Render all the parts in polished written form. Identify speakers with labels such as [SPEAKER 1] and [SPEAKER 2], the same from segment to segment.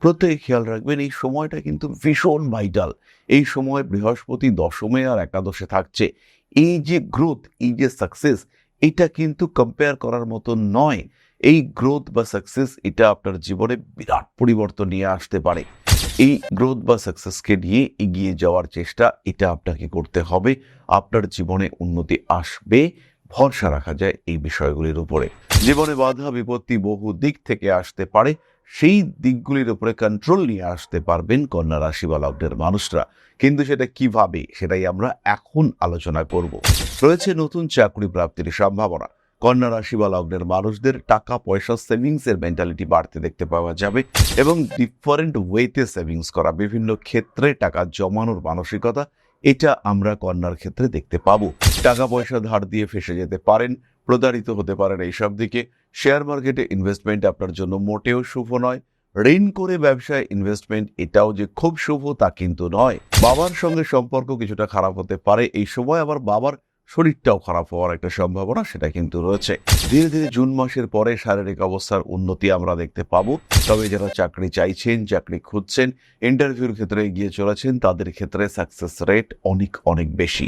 [SPEAKER 1] প্রত্যেকে খেয়াল রাখবেন, এই সময়টা কিন্তু ভীষণ ভাইটাল। এই সময় বৃহস্পতি দশমে আর একাদশে থাকছে। এই যে গ্রোথ, এই যে সাকসেস, এটা কিন্তু কম্পেয়ার করার মতো নয়। এই গ্রোথ বা সাকসেস এটা আপনার জীবনে বিরাট পরিবর্তন নিয়ে আসতে পারে। এই গ্রোথ বা সাকসেসকে নিয়ে এগিয়ে যাওয়ার চেষ্টা এটা আপনাকে করতে হবে। আপনার জীবনে উন্নতি আসবে, ভরসা রাখা যায় এই বিষয়গুলির উপরে। জীবনে বাধা বিপত্তি বহু দিক থেকে আসতে পারে, সেই দিকগুলির উপরে কন্ট্রোল নিয়ে আসতে পারবেন কন্যা রাশি বা লগ্নের মানুষরা। কিন্তু সেটা কিভাবে, সেটাই আমরা এখন আলোচনা করব। রয়েছে নতুন চাকরি প্রাপ্তির সম্ভাবনা। কন্যা রাশি বা লগ্নের মানুষদের টাকা পয়সা সেভিংস এর মেন্টালিটি বাড়তে দেখতে পাওয়া যাবে এবং ডিফারেন্ট ওয়েতে সেভিংস করা, বিভিন্ন ক্ষেত্রে টাকা জমানোর মানসিকতা, এটা আমরা কন্যার ক্ষেত্রে দেখতে পাবো। টাকা পয়সা ধার দিয়ে ফেসে যেতে পারেন, প্রতারিত হতে পারেন এইসব দিকে। শেয়ার মার্কেটে ইনভেস্টমেন্ট আপনার জন্য মোটেও শুভ নয়। ঋণ করে ব্যবসায় ইনভেস্টমেন্ট এটাও যে খুব শুভ তা কিন্তু নয়। বাবার সঙ্গে সম্পর্ক কিছুটা খারাপ হতে পারে এই সময়, আবার বাবার শরীরটাও খারাপ হওয়ার একটা সম্ভাবনা সেটা কিন্তু রয়েছে। ধীরে ধীরে জুন মাসের পরে শারীরিক অবস্থার উন্নতি আমরা দেখতে পাবো। তবে যারা চাকরি চাইছেন, চাকরি খুঁজছেন, ইন্টারভিউর ক্ষেত্রে এগিয়ে চলেছেন, তাদের ক্ষেত্রে সাকসেস রেট অনেক অনেক বেশি।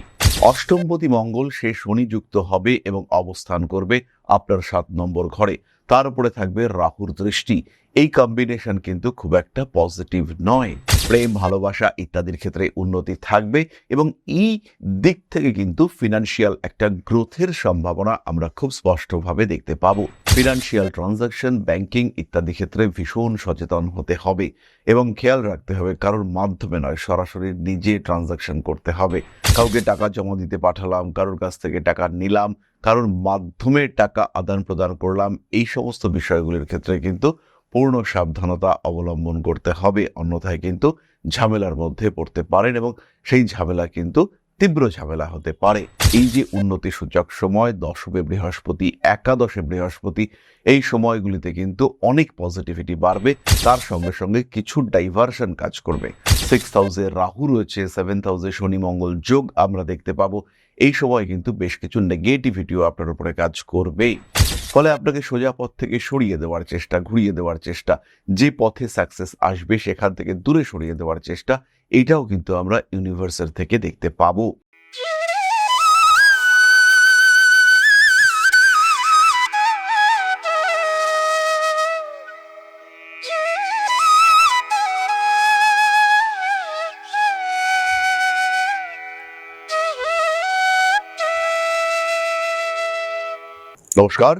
[SPEAKER 1] অষ্টমপতি মঙ্গল সে শনি যুক্ত হবে এবং অবস্থান করবে আপনার 7 নম্বর ঘরে। তার উপরে থাকবে রাহুর দৃষ্টি। এই কম্বিনেশন কিন্তু খুব একটা পজিটিভ নয়। প্রেম, ভালোবাসা ইত্যাদির ক্ষেত্রে উন্নতি থাকবে এবং এই দিক থেকে কিন্তু ফিনান্সিয়াল একটা গ্রোথের সম্ভাবনা আমরা খুব স্পষ্টভাবে দেখতে পাবো। ফিনান্সিয়াল ট্রানজাকশন, ব্যাংকিং ইত্যাদি ক্ষেত্রে ভীষণ সচেতন হতে হবে এবং খেয়াল রাখতে হবে কারোর মাধ্যমে নয়, সরাসরি নিজে ট্রানজাকশন করতে হবে। কাউকে টাকা জমা দিতে পাঠালাম, কারোর কাছ থেকে টাকা নিলাম, কারোর মাধ্যমে টাকা আদান প্রদান করলাম, এই সমস্ত বিষয়গুলির ক্ষেত্রে কিন্তু পূর্ণ সাবধানতা অবলম্বন করতে হবে। অন্যথায় কিন্তু ঝামেলার মধ্যে পড়তে পারেন এবং সেই ঝামেলা কিন্তু তীব্র ঝামেলা হতে পারে। এই যে উন্নতি সূচক সময়, দশমে বৃহস্পতি, একাদশে বৃহস্পতি, এই সময়গুলিতে কিন্তু অনেক পজিটিভিটি বাড়বে। তার সঙ্গে সঙ্গে কিছু ডাইভার্সন কাজ করবে। 6th হাউসে রাহু রয়েছে, 7th হাউসে শনি মঙ্গল যোগ আমরা দেখতে পাবো। এই সময় কিন্তু বেশ কিছু নেগেটিভিটিও আপনার উপরে কাজ করবে। ফলে আপনাকে সোজা পথ থেকে সরিয়ে দেওয়ার চেষ্টা, ঘুরিয়ে দেওয়ার চেষ্টা, যে পথে সাকসেস আসবে সেখান থেকে দূরে সরিয়ে দেওয়ার চেষ্টা, এটাও কিন্তু আমরা ইউনিভার্সের থেকে দেখতে পাবো। নমস্কার,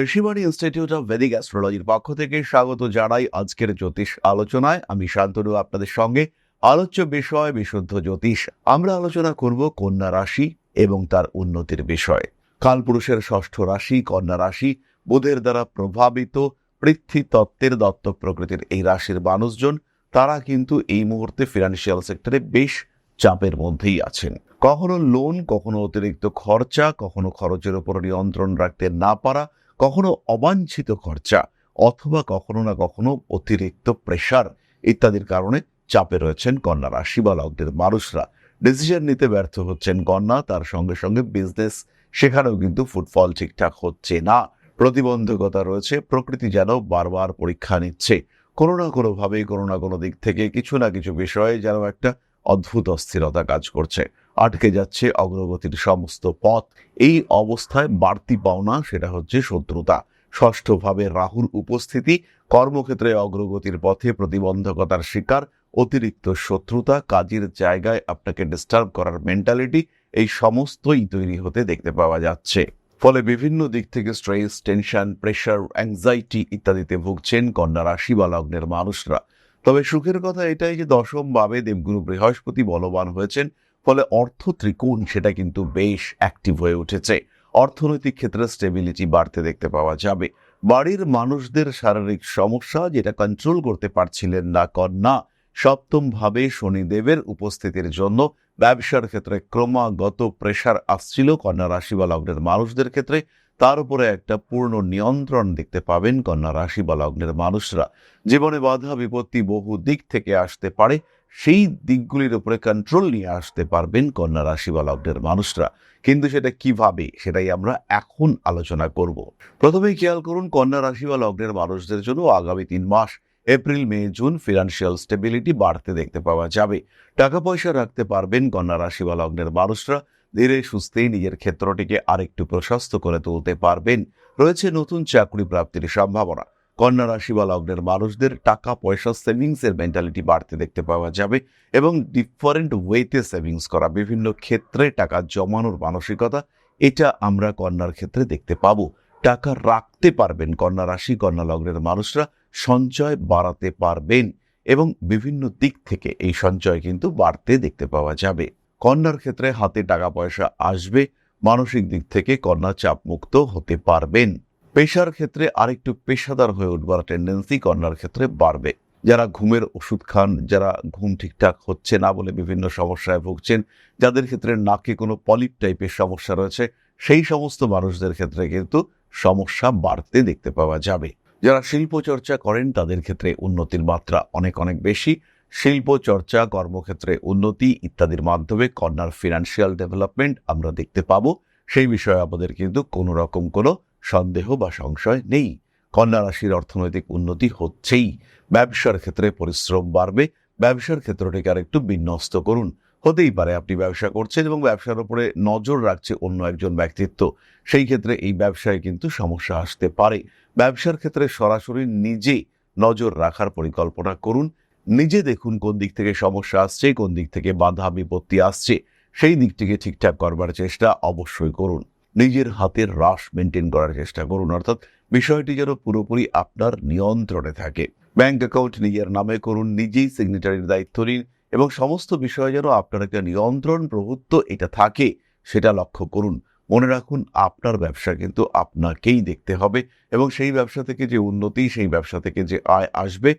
[SPEAKER 1] ঋষিবাণী ইনস্টিটিউট অফ ভেদিক অ্যাস্ট্রোলজির পক্ষ থেকে স্বাগত জানাই আজকের জ্যোতিষ আলোচনায়। আমি শান্তনু আপনাদের সঙ্গে। আলোচ্য বিষয় বিশুদ্ধ জ্যোতিষ। আমরা আলোচনা করব কন্যা রাশি এবং তার উন্নতির বিষয়ে। কালপুরুষের 6ষ্ঠ রাশি কন্যা রাশি, বুধের দ্বারা প্রভাবিত, পৃথ্বী তত্ত্বের দত্তক প্রকৃতির এই রাশির মানুষজন, তারা কিন্তু এই মুহূর্তে ফিনান্সিয়াল সেক্টরে বেশ চাপের মধ্যেই আছেন। কখনো লোন, কখনো অতিরিক্ত খরচা, কখনো খরচের উপর নিয়ন্ত্রণ রাখতে না পারা, কখনো অবাঞ্ছিত খরচা, অথবা কখনো না কখনো অতিরিক্ত প্রেশার ইত্যাদির কারণে চাপে রয়েছেন কন্যা রাশি বা লগ্নের মানুষরা। ডিসিশন নিতে ব্যর্থ হচ্ছেন কন্যা, তার সঙ্গে সঙ্গে বিজনেস, সেখানেও কিন্তু ফুটফল ঠিকঠাক হচ্ছে না। প্রতিবন্ধকতা রয়েছে, প্রকৃতি যেন বারবার পরীক্ষা নিচ্ছে। কোনো না কোনোভাবে, কোনো না কোনো দিক থেকে, কিছু না কিছু বিষয়ে যেন একটা অদ্ভুত অস্থিরতা কাজ করছে। আটকে যাচ্ছে অগ্রগতির সমস্ত পথ। এই অবস্থায় বাড়তি পাওনা সেটা হচ্ছে শত্রুতা। 6ষ্ঠ ভাবে রাহুর উপস্থিতি, কর্মক্ষেত্রে অগ্রগতির পথে প্রতিবন্ধকতার শিকার, অতিরিক্ত শত্রুতা, কাজের জায়গায় আপনাকে ডিস্টার্ব করার মেন্টালিটি, এই সমস্তই তৈরি হতে দেখতে পাওয়া যাচ্ছে। ফলে বিভিন্ন দিক থেকে স্ট্রেস, টেনশন, প্রেশার, অ্যাংজাইটি ইত্যাদিতে ভুগছেন কন্যা রাশি বা লগ্নের মানুষরা। তবে সুখের কথা এটাই যে দশম ভাবে দেবগুরু বৃহস্পতি বলবান হয়েছেন, ফলে অর্থ ত্রিকোণ সেটা কিন্তু বেশ অ্যাক্টিভ হয়ে উঠেছে। অর্থনৈতিক ক্ষেত্রে স্টেবিলিটি বাড়তে দেখতে পাওয়া যাবে। বাড়ির মানুষদের শারীরিক সমস্যা যেটা কন্ট্রোল করতে পারছিলেন না কন্যা, 7ম ভাবে শনিদেবের উপস্থিতির জন্য ব্যবসার ক্ষেত্রে ক্রমাগত প্রেশার আসছিল কন্যা রাশি বা লগ্নের মানুষদের ক্ষেত্রে। তার উপরে একটা পূর্ণ নিয়ন্ত্রণ দেখতে পাবেন কন্যা রাশি বা লগ্নের মানুষরা। জীবনে বাধা বিপত্তি বহু দিক থেকে আসতে পারে, সেই দিকগুলির উপরে কন্ট্রোল নিয়ে আসতে পারবেন কন্যা রাশি বা লগ্নের মানুষরা। কিন্তু সেটা কিভাবে, সেটাই আমরা এখন আলোচনা করব। প্রথমেই খেয়াল করুন কন্যা রাশি বা লগ্নের মানুষদের জন্য আগামী 3 মাস April May June financial stability বাড়তে দেখতে পাওয়া যাবে। টাকা পয়সা রাখতে পারবেন কন্যা রাশি বা লগ্নের মানুষরা। ধীরে সুস্থে নিজের ক্ষেত্রটিকে আরেকটু প্রশস্ত করে তুলতে পারবেন। রয়েছে নতুন চাকরি প্রাপ্তির সম্ভাবনা। কন্যা রাশি বা লগ্নের মানুষদের টাকা পয়সা সেভিংস এর মেন্টালিটি বাড়তে দেখতে পাওয়া যাবে এবং ডিফারেন্ট ওয়েতে সেভিংস করা, বিভিন্ন ক্ষেত্রে টাকা জমানোর মানসিকতা, এটা আমরা কন্যার ক্ষেত্রে দেখতে পাবো। টাকা রাখতে পারবেন কন্যা রাশি কন্যা লগ্নের মানুষরা, সঞ্চয় বাড়াতে পারবেন এবং বিভিন্ন দিক থেকে এই সঞ্চয় কিন্তু বাড়তে দেখতে পাওয়া যাবে। কন্যার ক্ষেত্রে হাতে টাকা পয়সা আসবে, মানসিক দিক থেকে কন্যা চাপমুক্ত হতে পারবেন। পেশার ক্ষেত্রে আরেকটু পেশাদার হয়ে উঠবার টেন্ডেন্সি কন্যার ক্ষেত্রে বাড়বে। যারা ঘুমের ওষুধ খান, যারা ঘুম ঠিকঠাক হচ্ছে না বলে বিভিন্ন সমস্যায় ভুগছেন, যাদের ক্ষেত্রে নাকে কোনো পলিপ টাইপের সমস্যা রয়েছে, সেই সমস্ত মানুষদের ক্ষেত্রে কিন্তু সমস্যা বাড়তে দেখতে পাওয়া যাবে। যারা শিল্প চর্চা করেন তাদের ক্ষেত্রে উন্নতির মাত্রা অনেক অনেক বেশি। শিল্প চর্চা, কর্মক্ষেত্রে উন্নতি ইত্যাদির মাধ্যমে কন্যার ফিনান্সিয়াল ডেভেলপমেন্ট আমরা দেখতে পাবো। সেই বিষয়ে আমাদের কিন্তু কোনো রকম কোনো সন্দেহ বা সংশয় নেই। কন্যা রাশির অর্থনৈতিক উন্নতি হচ্ছেই। ব্যবসার ক্ষেত্রে পরিশ্রম বাড়বে। ব্যবসার ক্ষেত্রটিকে আর একটু বিন্যস্ত করুন। হতেই পারে আপনি ব্যবসা করছেন এবং ব্যবসার উপরে নজর রাখছে অন্য একজন ব্যক্তিত্ব, সেই ক্ষেত্রে এই ব্যবসায় কিন্তু সমস্যা আসতে পারে। ব্যবসার ক্ষেত্রে সরাসরি নিজে নজর রাখার পরিকল্পনা করুন। নিজে দেখুন কোন দিক থেকে সমস্যা আসছে, কোন দিক থেকে বাধা বিপত্তি আসছে, সেই দিকটিকে ঠিকঠাক করবার চেষ্টা অবশ্যই করুন। নিজের হাতের রাশ মেনটেন করার চেষ্টা করুন, অর্থাৎ বিষয়টি যেন পুরোপুরি আপনার নিয়ন্ত্রণে থাকে। ব্যাংক অ্যাকাউন্ট নিজের নামে করুন, নিজেই সিগনেচারির দায়িত্ব নিন এবং সমস্ত বিষয় যেন আপনার একটা নিয়ন্ত্রণ প্রভুত্ব এটা থাকে সেটা লক্ষ্য করুন। মনে রাখুন, আপনার ব্যবসা কিন্তু আপনাকেই দেখতে হবে এবং সেই ব্যবসা থেকে যে উন্নতি, সেই ব্যবসা থেকে যে আয় আসবে,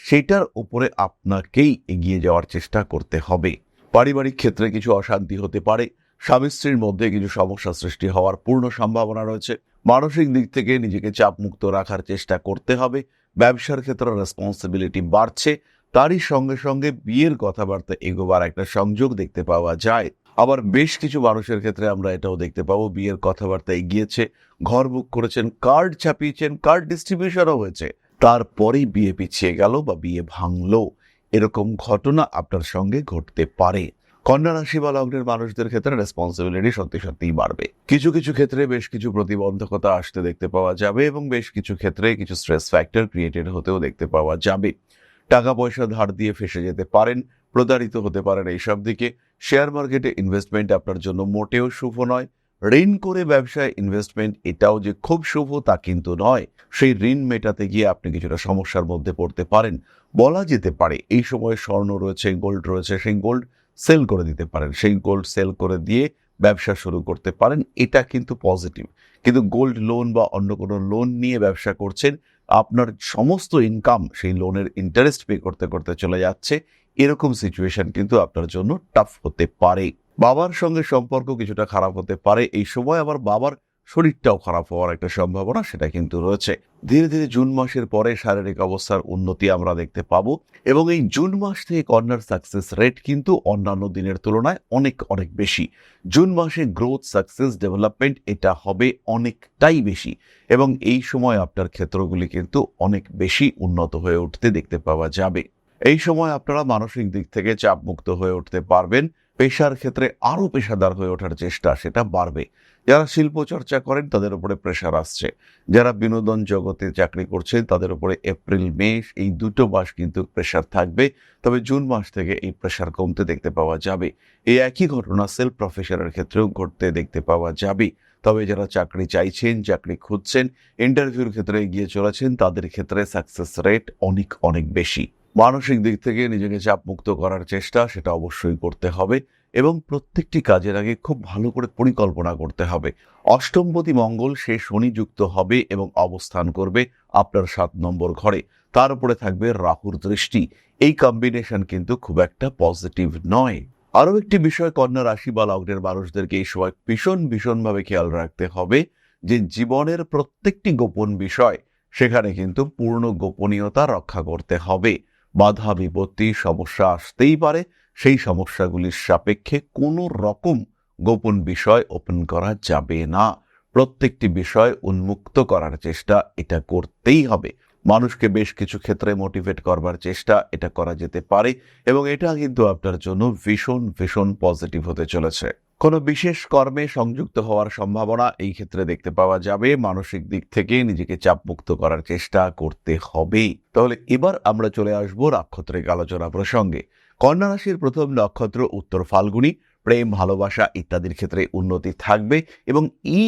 [SPEAKER 1] সেটার উপরে আপনাকেই এগিয়ে যাওয়ার চেষ্টা করতে হবে। পারিবারিক ক্ষেত্রে কিছু অশান্তি হতে পারে, স্বামী স্ত্রীর মধ্যে কিছু সমস্যা সৃষ্টি হওয়ার পূর্ণ সম্ভাবনা রয়েছে। মানসিক দিক থেকে নিজেকে চাপমুক্ত রাখার চেষ্টা করতে হবে। ব্যবসার ক্ষেত্রে রেসপন্সিবিলিটি বাড়ছে, তারই সঙ্গে সঙ্গে বিয়ের কথাবার্তা এগোবার একটা সংযোগ দেখতে পাওয়া যায়। আবার বেশ কিছু মানুষের ক্ষেত্রে আমরা এটাও দেখতে পাবো, বিয়ের কথাবার্তা এগিয়েছে, ঘর বুক করেছেন, কার্ড ছাপিয়েছেন, কার্ড ডিস্ট্রিবিউশনও হয়েছে, তারপরেই বিয়ে পিছিয়ে গেল বা বিয়ে ভাঙলো। এরকম ঘটনা আপনার সঙ্গে ঘটতে পারে। কন্যা রাশি বা লগ্নের মানুষদের ক্ষেত্রে রেসপন্সিবিলিটি সত্যি সত্যিই বাড়বে। কিছু কিছু ক্ষেত্রে বেশ কিছু প্রতিবন্ধকতা আসতে দেখতে পাওয়া যাবে এবং বেশ কিছু ক্ষেত্রে কিছু স্ট্রেস ফ্যাক্টর ক্রিয়েটেড হতেও দেখতে পাওয়া যাবে। টাকা পয়সা ধার দিয়ে ফেসে যেতে পারেন, প্রতারিত হতে পারেন এইসব দিকে। শেয়ার মার্কেটে ইনভেস্টমেন্ট আপনার জন্য মোটেও শুভ নয়। ঋণ করে ব্যবসায় ইনভেস্টমেন্ট এটাও যে খুব শুভ তা কিন্তু নয়। সেই ঋণ মেটাতে গিয়ে আপনি কিছুটা সমস্যার মধ্যে পড়তে পারেন। বলা যেতে পারে এই সময় স্বর্ণ রয়েছে, গোল্ড রয়েছে, সেই গোল্ড সেল করে দিতে পারেন, সেই গোল্ড সেল করে দিয়ে ব্যবসা শুরু করতে পারেন, এটা কিন্তু পজিটিভ। কিন্তু গোল্ড লোন বা অন্য কোনো লোন নিয়ে ব্যবসা করছেন, আপনার সমস্ত ইনকাম সেই লোনের ইন্টারেস্ট পে করতে করতে চলে যাচ্ছে, এরকম সিচুয়েশন কিন্তু আপনার জন্য টাফ হতে পারে। বাবার সঙ্গে সম্পর্ক কিছুটা খারাপ হতে পারে এই সময়, আবার বাবার শরীরটাও খারাপ হওয়ার একটা সম্ভাবনা সেটা কিন্তু রয়েছে। ধীরে ধীরে জুন মাসের পরে শারীরিক অবস্থার উন্নতি আমরা দেখতে পাবো এবং এই জুন মাস থেকে কন্যার সাকসেস রেট কিন্তু অন্যান্য দিনের তুলনায় অনেক অনেক বেশি। জুন মাসে গ্রোথ, সাকসেস, ডেভেলপমেন্ট এটা হবে অনেকটাই বেশি এবং এই সময় আপনার ক্ষেত্রগুলি কিন্তু অনেক বেশি উন্নত হয়ে উঠতে দেখতে পাওয়া যাবে। এই সময় আপনারা মানসিক দিক থেকে চাপমুক্ত হয়ে উঠতে পারবেন। পেশার ক্ষেত্রে আরো পেশাদার হয়ে ওঠার চেষ্টা সেটা বাড়বে। যারা শিল্প চর্চা করেন তাদের উপরে প্রেশার আসছে। যারা বিনোদন জগতে চাকরি করছেন তাদের উপরে এপ্রিল মে এই দুটো মাস কিন্তু প্রেশার থাকবে, তবে জুন মাস থেকে এই প্রেশার কমতে দেখতে পাওয়া যাবে। এই একই ঘটনা সেলফ প্রফেশনের ক্ষেত্রেও ঘটতে দেখতে পাওয়া যাবে। তবে যারা চাকরি চাইছেন, চাকরি খুঁজছেন, ইন্টারভিউর ক্ষেত্রে এগিয়ে চলেছেন, তাদের ক্ষেত্রে সাকসেস রেট অনেক অনেক বেশি। মানসিক দিক থেকে নিজেকে চাপমুক্ত করার চেষ্টা সেটা অবশ্যই করতে হবে এবং প্রত্যেকটি কাজের আগে খুব ভালো করে পরিকল্পনা করতে হবে। অষ্টমপতি মঙ্গল সে শনি যুক্ত হবে এবং অবস্থান করবে আপনার 7 নম্বর ঘরে, তার উপরে থাকবে রাহুর দৃষ্টি। এই কম্বিনেশন কিন্তু খুব একটা পজিটিভ নয়। আরও একটি বিষয় কন্যা রাশি বা লগ্নের মানুষদেরকে এই সময় ভীষণভাবে খেয়াল রাখতে হবে যে জীবনের প্রত্যেকটি গোপন বিষয় সেখানে কিন্তু পূর্ণ গোপনীয়তা রক্ষা করতে হবে। বাধা বিপত্তি সমস্যা আসতেই পারে, সেই সমস্যাগুলির সাপেক্ষে কোনো রকম গোপন বিষয় ওপেন করা যাবে না। প্রত্যেকটি বিষয় উন্মুক্ত করার চেষ্টা এটা করতেই হবে। মানুষকে বেশ কিছু ক্ষেত্রে মোটিভেট করবার চেষ্টা এটা করা যেতে পারে এবং এটা কিন্তু আপনার জন্য ভীষণ ভীষণ পজিটিভ হতে চলেছে। কোনো বিশেষ কর্মে সংযুক্ত হওয়ার সম্ভাবনা এই ক্ষেত্রে দেখতে পাওয়া যাবে। মানসিক দিক থেকে নিজেকে চাপমুক্ত করার চেষ্টা করতে হবে। তাহলে এবার আমরা চলে আসবো নক্ষত্রিক আলোচনা প্রসঙ্গে। কন্যা রাশির প্রথম নক্ষত্র উত্তর ফাল্গুনী। প্রেম, ভালোবাসা ইত্যাদির ক্ষেত্রে উন্নতি থাকবে এবং এই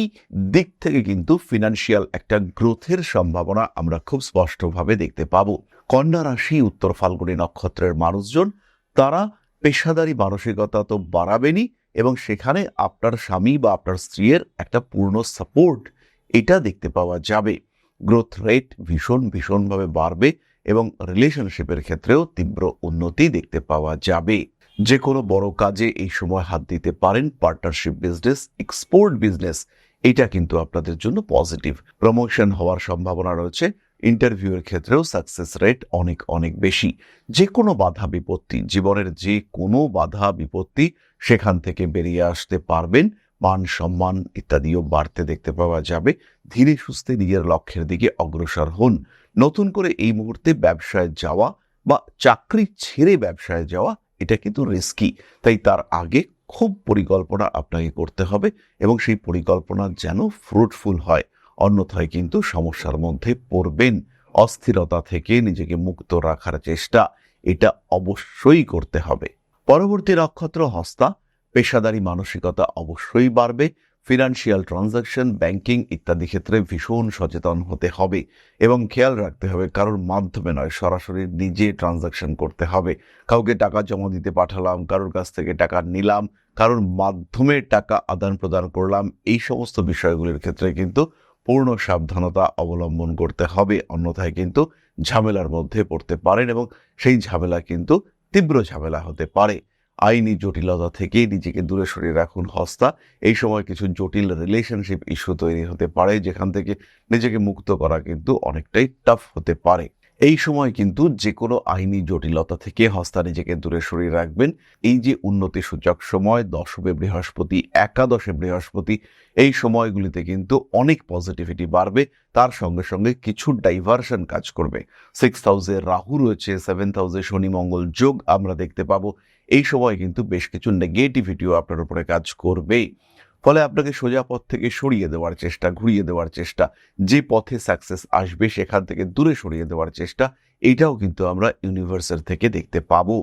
[SPEAKER 1] দিক থেকে কিন্তু ফিনান্সিয়াল একটা গ্রোথের সম্ভাবনা আমরা খুব স্পষ্টভাবে দেখতে পাবো। কন্যা রাশি উত্তর ফাল্গুনী নক্ষত্রের মানুষজন তারা পেশাদারি মানসিকতা তো বাড়াবেনই এবং সেখানে আপনার স্বামী বা আপনার স্ত্রীর একটা পূর্ণ সাপোর্ট এটা দেখতে পাওয়া যাবে। গ্রোথ রেট ভীষণভাবে বাড়বে এবং রিলেশনশিপের ক্ষেত্রেও তীব্র উন্নতি দেখতে পাওয়া যাবে। যে কোনো বড় কাজে এই সময় হাত দিতে পারেন। পার্টনারশিপ বিজনেস, এক্সপোর্ট বিজনেস এটা কিন্তু আপনাদের জন্য পজিটিভ। প্রমোশন হওয়ার সম্ভাবনা রয়েছে। ইন্টারভিউয়ের ক্ষেত্রেও সাকসেস রেট অনেক বেশি। যে কোনো বাধা বিপত্তি, জীবনের যে কোনো বাধা বিপত্তি সেখান থেকে বেরিয়ে আসতে পারবেন। মান সম্মান ইত্যাদিও বাড়তে দেখতে পাওয়া যাবে। ধীরে সুস্থে নিজের লক্ষ্যের দিকে অগ্রসর হন। নতুন করে এই মুহূর্তে ব্যবসায় যাওয়া বা চাকরি ছেড়ে ব্যবসায় যাওয়া এটা কিন্তু রিস্কি, তাই তার আগে খুব পরিকল্পনা আপনাকে করতে হবে এবং সেই পরিকল্পনা যেন ফ্রুটফুল হয়, অন্যথায় কিন্তু সমস্যার মধ্যে পড়বেন। অস্থিরতা থেকে নিজেকে মুক্ত রাখার চেষ্টা এটা অবশ্যই করতে হবে। পরবর্তী নক্ষত্র হস্তা। পেশাদারি মানসিকতা অবশ্যই বাড়বে। ফিনান্সিয়াল ট্রানজাকশন, ব্যাংকিং ইত্যাদি ক্ষেত্রে ভীষণ সচেতন হতে হবে এবং খেয়াল রাখতে হবে কারোর মাধ্যমে নয়, সরাসরি নিজে ট্রানজাকশন করতে হবে। কাউকে টাকা জমা দিতে পাঠালাম, কারোর কাছ থেকে টাকা নিলাম, কারোর মাধ্যমে টাকা আদান প্রদান করলাম, এই সমস্ত বিষয়গুলির ক্ষেত্রে কিন্তু পূর্ণ সাবধানতা অবলম্বন করতে হবে, অন্যথায় কিন্তু ঝামেলার মধ্যে পড়তে পারেন এবং সেই ঝামেলা কিন্তু তীব্র ঝামেলা হতে পারে। আইনি জটিলতা থেকে নিজেকে দূরে সরিয়ে রাখুন হস্তা। এই সময় কিছু জটিল রিলেশনশিপ ইস্যু তৈরি হতে পারে, যেখান থেকে নিজেকে মুক্ত করা কিন্তু অনেকটাই টাফ হতে পারে। এই সময় কিন্তু যে কোনো আইনি জটিলতা থেকে হস্তা নিজেকে দূরে সরিয়ে রাখবেন। এই যে উন্নতি সূচক সময়, দশমে বৃহস্পতি, একাদশে বৃহস্পতি, এই সময়গুলিতে কিন্তু অনেক পজিটিভিটি বাড়বে। তার সঙ্গে সঙ্গে কিছু ডাইভার্সন কাজ করবে। 6th হাউসে রাহু রয়েছে, 7th হাউসে শনি মঙ্গল যোগ আমরা দেখতে পাবো। এই সময় কিন্তু বেশ কিছু নেগেটিভিটিও আপনার উপরে কাজ করবে, ফলে আপনাকে সোজা পথ থেকে সরিয়ে দেওয়ার চেষ্টা, ঘুরিয়ে দেওয়ার চেষ্টা, যে পথে সাকসেস আসবে সেখান থেকে দূরে সরিয়ে দেওয়ার চেষ্টা, এইটাও কিন্তু আমরা ইউনিভার্সের থেকে দেখতে পাবো।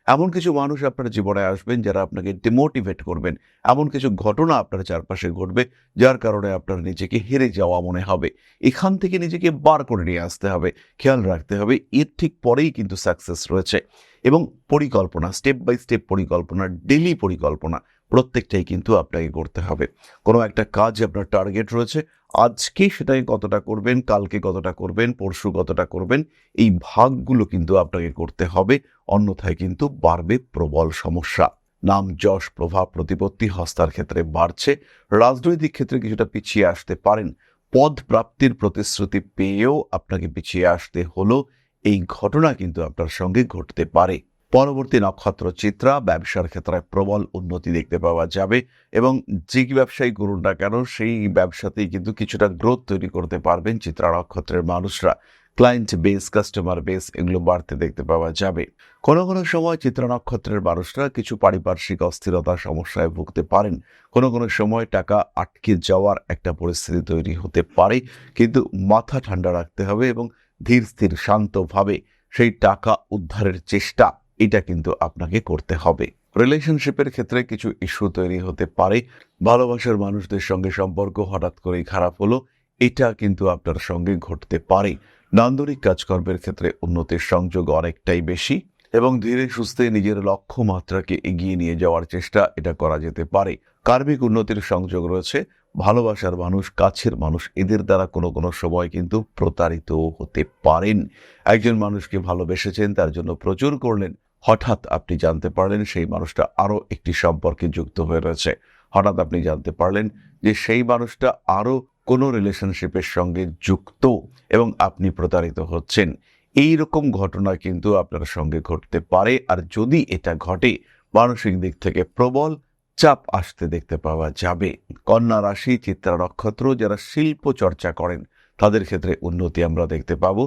[SPEAKER 1] এমন কিছু মানুষ আপনার জীবনে আসবেন যারা আপনাকে ডিমোটিভেট করবেন। এমন কিছু ঘটনা আপনার চারপাশে ঘটবে যার কারণে আপনার নিজেকে হেরে যাওয়া মনে হবে। এখান থেকে নিজেকে বার করে নিয়ে আসতে হবে। খেয়াল রাখতে হবে এর ঠিক পরেই কিন্তু সাকসেস রয়েছে এবং পরিকল্পনা, স্টেপ বাই স্টেপ পরিকল্পনা, ডেলি পরিকল্পনা প্রত্যেকটাই কিন্তু আপনাকে করতে হবে। কোনো একটা কাজ আপনার টার্গেট রয়েছে, আজকে সেটাকে কতটা করবেন, কালকে কতটা করবেন, পরশু কতটা করবেন, এই ভাগগুলো কিন্তু আপনাকে করতে হবে, অন্যথায় কিন্তু বাড়বে প্রবল সমস্যা। নাম, যশ, প্রভাব, প্রতিপত্তি হস্তার ক্ষেত্রে বাড়ছে। রাজনৈতিক ক্ষেত্রে কিছুটা পিছিয়ে আসতে পারেন। পদ প্রাপ্তির প্রতিশ্রুতি পেয়েও আপনাকে পিছিয়ে আসতে হলো, এই ঘটনা কিন্তু আপনার সঙ্গে ঘটতে পারে। পরবর্তী নক্ষত্র চিত্রা। ব্যবসার ক্ষেত্রে প্রবল উন্নতি দেখতে পাওয়া যাবে এবং যে ব্যবসায়ী করুন না কেন সেই ব্যবসাতেই কিন্তু কিছুটা গ্রোথ তৈরি করতে পারবেন চিত্রা নক্ষত্রের মানুষরা। ক্লায়েন্ট বেস, কাস্টমার বেস এগুলো বাড়তে দেখতে পাওয়া যাবে। কোনো সময় চিত্রা নক্ষত্রের মানুষরা কিছু পারিপার্শ্বিক অস্থিরতার সমস্যায় ভুগতে পারেন। কোনো সময় টাকা আটকে যাওয়ার একটা পরিস্থিতি তৈরি হতে পারে, কিন্তু মাথা ঠান্ডা রাখতে হবে এবং ধীর স্থির শান্তভাবে সেই টাকা উদ্ধারের চেষ্টা এটা কিন্তু আপনাকে করতে হবে। রিলেশনশিপের ক্ষেত্রে কিছু ইস্যু তৈরি হতে পারে। ভালোবাসার মানুষদের সঙ্গে সম্পর্ক হঠাৎ করেই খারাপ হলো, এটা কিন্তু আপনার সঙ্গে ঘটতে পারে। নান্দনিক কাজকর্মের ক্ষেত্রে উন্নতির সংযোগ অনেকটাই বেশি এবং ধীরে সুস্থে নিজের লক্ষ্যমাত্রাকে এগিয়ে নিয়ে যাওয়ার চেষ্টা এটা করা যেতে পারে। কার্মিক উন্নতির সংযোগ রয়েছে। ভালোবাসার মানুষ, কাছের মানুষ এদের দ্বারা কোনো সময় কিন্তু প্রতারিত হতে পারেন। একজন মানুষকে ভালোবেসেছেন, তার জন্য প্রচুর করলেন, হঠাৎ আপনি জানতে পারলেন সেই মানুষটা আরো একটি সম্পর্কে যুক্ত হয়ে রয়েছে। হঠাৎ আপনি জানতে পারলেন যে সেই মানুষটা আরো কোনো রিলেশনশিপের সঙ্গে যুক্ত এবং আপনি প্রতারিত হচ্ছেন। এই রকম ঘটনা কিন্তু আপনার সঙ্গে ঘটতে পারে, আর যদি এটা ঘটে মানসিক দিক থেকে প্রবল চাপ আসতে দেখতে পাওয়া যাবে। কন্যা রাশি চিত্রা নক্ষত্র যারা শিল্প চর্চা করেন তাদের ক্ষেত্রে উন্নতি আমরা দেখতে পাবো।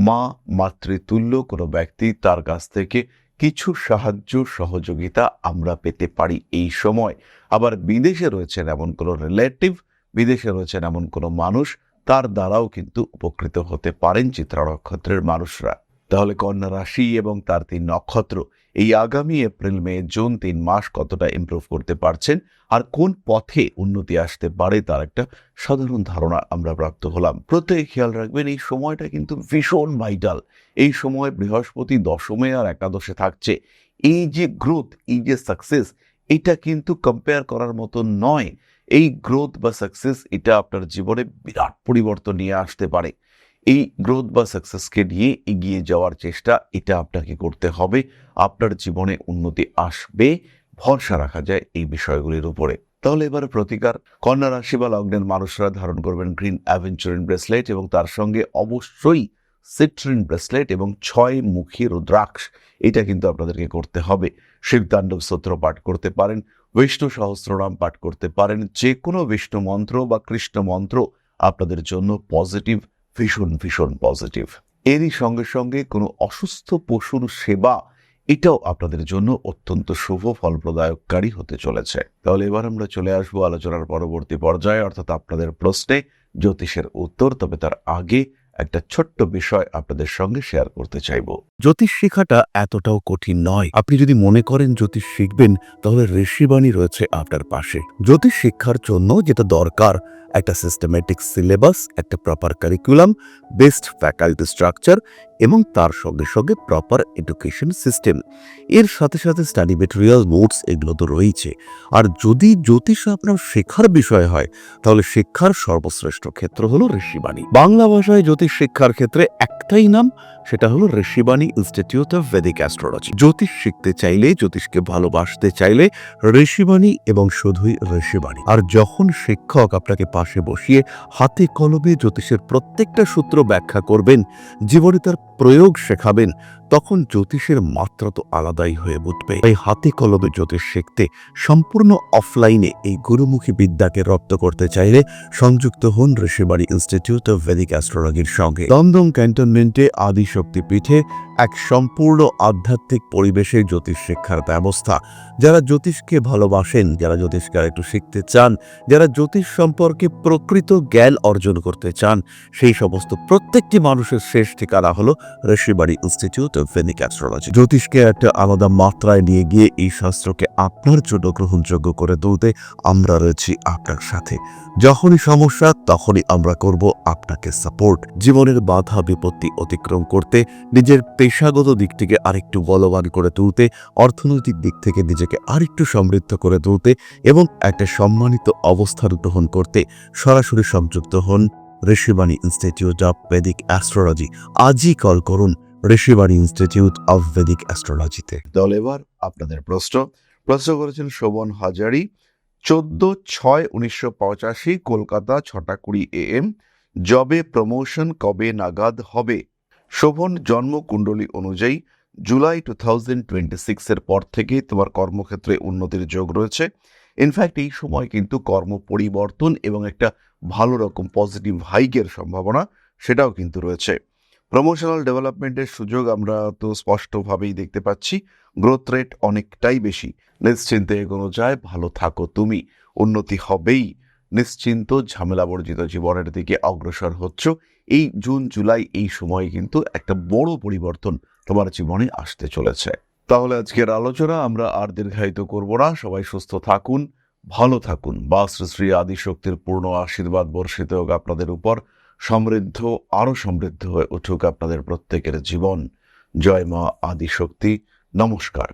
[SPEAKER 1] মা মাতৃতুল্য কোনো ব্যক্তি, তার কাছ থেকে কিছু সাহায্য সহযোগিতা আমরা পেতে পারি এই সময়। আবার বিদেশে রয়েছেন এমন কোনো রিলেটিভ, বিদেশে রয়েছেন এমন কোনো মানুষ, তার দ্বারাও কিন্তু উপকৃত হতে পারেন চিত্রা নক্ষত্রের মানুষরা। তাহলে কন্যা রাশি এবং তার 3 নক্ষত্র এই আগামী এপ্রিল মে জুন 3 মাস কতটা ইমপ্রুভ করতে পারছেন আর কোন পথে উন্নতি আসতে পারে তার একটা সাধারণ ধারণা আমরা প্রাপ্ত হলাম। প্রত্যেকে খেয়াল রাখবেন এই সময়টা কিন্তু ভীষণ ভাইটাল। এই সময় বৃহস্পতি দশমে আর একাদশে থাকছে। এই যে গ্রোথ, এই যে সাকসেস, এটা কিন্তু কম্পেয়ার করার মতো নয়। এই গ্রোথ বা সাকসেস এটা আপনার জীবনে বিরাট পরিবর্তন নিয়ে আসতে পারে। এই গ্রোথ বা সাকসেসকে নিয়ে এগিয়ে যাওয়ার চেষ্টা এটা আপনাকে করতে হবে। আপনার জীবনে উন্নতি আসবে, ভরসা রাখা যায় এই বিষয়গুলির উপরে। তাহলে এবার প্রতিকার, কন্যা রাশি বা লগ্নের মানুষরা ধারণ করবেন গ্রিন অ্যাভেঞ্চুরিন ব্রেসলেট এবং তার সঙ্গে অবশ্যই সিট্রিন ব্রেসলেট এবং 6 মুখী রুদ্রাক্ষ, এটা কিন্তু আপনাদেরকে করতে হবে। শিবতাণ্ডব স্তোত্র পাঠ করতে পারেন, বিষ্ণু সহস্রনাম পাঠ করতে পারেন, যে কোনো বিষ্ণু মন্ত্র বা কৃষ্ণ মন্ত্র আপনাদের জন্য পজিটিভ, ভীষণ ভীষণ পজিটিভ। এরই সঙ্গে সঙ্গে কোনো অসুস্থ পশুর সেবা, এটাও আপনাদের জন্য অত্যন্ত শুভ ফলপ্রদায়ককারী হতে চলেছে। তাহলে এবার আমরা চলে আসবো আলোচনার পরবর্তী পর্যায়ে, অর্থাৎ আপনাদের প্রশ্নে জ্যোতিষের উত্তর। তবে তার আগে একটা ছোট্ট বিষয় আপনাদের সঙ্গে শেয়ার করতে চাইব।
[SPEAKER 2] জ্যোতিষ শেখাটা এতটাও কঠিন নয়। আপনি যদি মনে করেন জ্যোতিষ শিখবেন, তাহলে ঋষিবাণী রয়েছে আপনার পাশে। জ্যোতিষ শিক্ষার জন্য যেটা দরকার, একটা সিস্টেমেটিক সিলেবাস, একটা proper curriculum, best faculty structure এবং তার সঙ্গে সঙ্গে প্রপার এডুকেশন সিস্টেম। এর সাথে সাথে স্টাডি মেটেরিয়াল, নোটস, এগুলো তো রয়েছে। আর যদি জ্যোতিষ আপনার শেখার বিষয় হয়, তাহলে শিক্ষার সর্বশ্রেষ্ঠ ক্ষেত্র হলো ঋষিবাণী। বাংলা ভাষায় জ্যোতিষ শিক্ষার ক্ষেত্রে একটাই নাম, সেটা হলো Rishibani institute of Vedic astrology. জ্যোতিষ শিখতে চাইলে, জ্যোতিষকে ভালোবাসতে চাইলে ঋষিবাণী এবং শুধুই ঋষিবাণী। আর যখন শিক্ষক আপনাকে পাশে বসিয়ে হাতে কলমে জ্যোতিষের প্রত্যেকটা সূত্র ব্যাখ্যা করবেন, জীবনে তার প্রয়োগ শেখাবেন, তখন জ্যোতিষের মাত্রা তো আলাদাই হয়ে উঠবে। তাই হাতে কলমে জ্যোতিষ শিখতে, সম্পূর্ণ অফলাইনে এই গুরুমুখী বিদ্যাকে রপ্ত করতে চাইলে সংযুক্ত হন ঋষিবাণী ইনস্টিটিউট অফ ভেদিক অ্যাস্ট্রোলজির সঙ্গে। দমদম ক্যান্টনমেন্টে আদিশক্তি পীঠে এক সম্পূর্ণ আধ্যাত্মিক পরিবেশে জ্যোতিষ শিক্ষার ব্যবস্থা। যারা জ্যোতিষকে ভালোবাসেন, যারা জ্যোতিষকে একটু শিখতে চান, যারা জ্যোতিষ সম্পর্কে প্রকৃত জ্ঞান অর্জন করতে চান, সেই সমস্ত প্রত্যেকটি মানুষের শেষ ঠিকানা হলো Rishibani institute of Vedic astrology. জ্যোতিষকে একটা আলাদা মাত্রায় নিয়ে গিয়ে এই শাস্ত্রকে আপনার জন্য গ্রহণযোগ্য করে তুলতে আমরা রয়েছি আপনার সাথে। যখনই সমস্যা, তখনই আমরা করব আপনাকে সাপোর্ট। জীবনের বাধা বিপত্তি অতিক্রম করতে, নিজের পেশাগত দিকটিকে আরেকটু বলবান করে তুলতে, অর্থনৈতিক দিক থেকে নিজেকে আরেকটু সমৃদ্ধ করে তুলতে এবং একটা সম্মানিত অবস্থান গ্রহণ করতে সরাসরি সংযুক্ত হন Rishibani institute of Vedic astrology. আজই কল করুন ঋষিবাণী ইনস্টিটিউট অফ ভেদিক অ্যাস্ট্রোলজিতে।
[SPEAKER 1] তাহলে এবার আপনাদের প্রশ্ন করেছেন শোভন হাজারি, 14/6/1985, কলকাতা, 6:20 AM। জবে প্রমোশন কবে নাগাদ হবে? শোভন, জন্মকুণ্ডলী অনুযায়ী জুলাই 2026 পর থেকে তোমার কর্মক্ষেত্রে উন্নতির যোগ রয়েছে। ইনফ্যাক্ট এই সময় কিন্তু কর্ম পরিবর্তন এবং একটা ভালো রকম পজিটিভ হাইকের সম্ভাবনা সেটাও কিন্তু রয়েছে। প্রমোশনাল ডেভেলপমেন্টের সুযোগ আমরা তো স্পষ্টভাবেই দেখতে পাচ্ছি। গ্রোথ রেট অনেকটাই বেশি। নিশ্চিন্তে এগোনো যায়, ভালো থাকো তুমি, উন্নতি হবেই। নিশ্চিন্ত ঝামেলাবর্জিত জীবনের দিকে অগ্রসর হচ্ছ। এই জুন জুলাই এই সময়ে কিন্তু একটা বড় পরিবর্তন তোমার জীবনে আসতে চলেছে। তাহলে আজকের আলোচনা আমরা আর দীর্ঘায়িত করব না। সবাই সুস্থ থাকুন, ভালো থাকুন। বা শ্রী শ্রী আদিশক্তির পূর্ণ আশীর্বাদ বর্ষিত হোক আপনাদের উপর। সমৃদ্ধ, আরো সমৃদ্ধ হয়ে উঠুক আপনাদের প্রত্যেকের জীবন। জয় মা আদিশক্তি। নমস্কার।